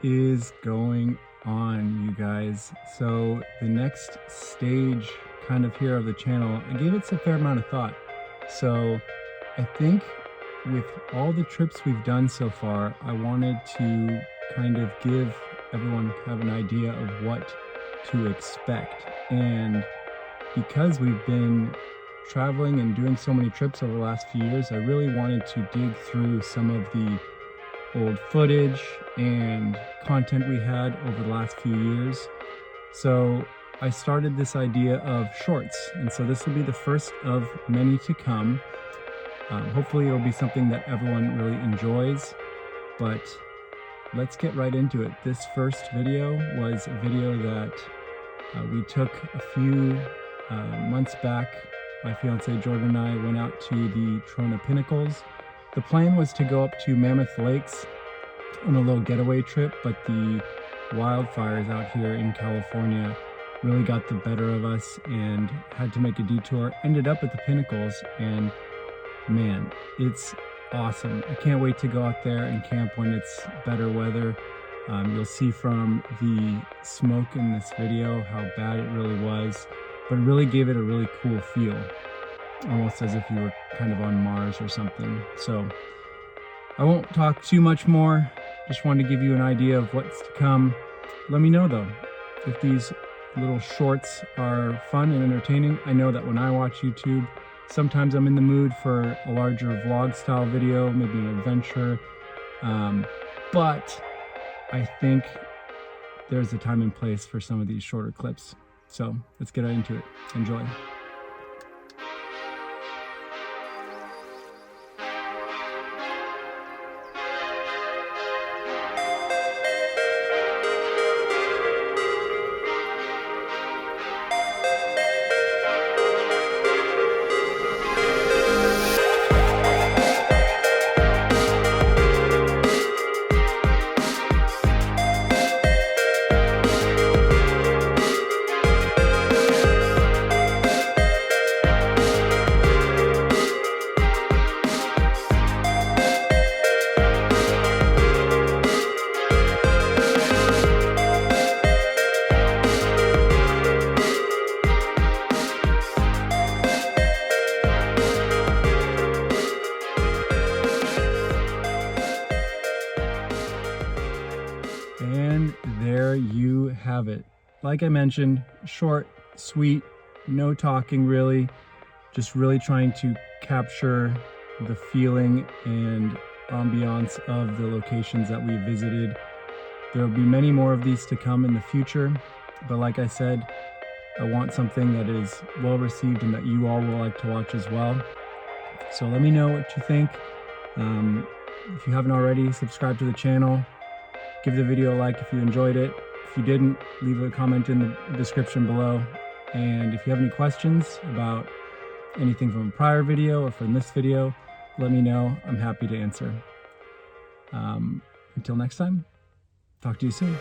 is going on, you guys? So the next stage kind of here of the channel, I gave it a fair amount of thought. So I think with all the trips we've done so far, I wanted to kind of give everyone kind of an idea of what to expect. And because we've been traveling and doing so many trips over the last few years, I really wanted to dig through some of the old footage and content we had over the last few years. So I started this idea of shorts, and so this will be the first of many to come. Hopefully it'll be something that everyone really enjoys, but let's get right into it. This first video was a video that we took a few months back. My fiance Jordan and I went out to the Trona Pinnacles. The plan was to go up to Mammoth Lakes on a little getaway trip, but the wildfires out here in California really got the better of us and had to make a detour. Ended up at the Pinnacles, and man, it's awesome. I can't wait to go out there and camp when it's better weather. You'll see from the smoke in this video how bad it really was, but it really gave it a really cool feel, almost as if you were kind of on Mars or something. So I won't talk too much more, just wanted to give you an idea of what's to come. Let me know though if these little shorts are fun and entertaining. I know that when I watch YouTube, sometimes I'm in the mood for a larger vlog style video, maybe an adventure, but I think there's a time and place for some of these shorter clips. So let's get right into it. Enjoy. And there you have it. Like I mentioned, short, sweet, no talking really, just really trying to capture the feeling and ambiance of the locations that we visited. There will be many more of these to come in the future, but like I said, I want something that is well received and that you all will like to watch as well. So let me know what you think. If you haven't already, subscribe to the channel. Give the video a like if you enjoyed it. If you didn't, leave a comment in the description below. And if you have any questions about anything from a prior video or from this video, let me know. I'm happy to answer. Until next time, talk to you soon.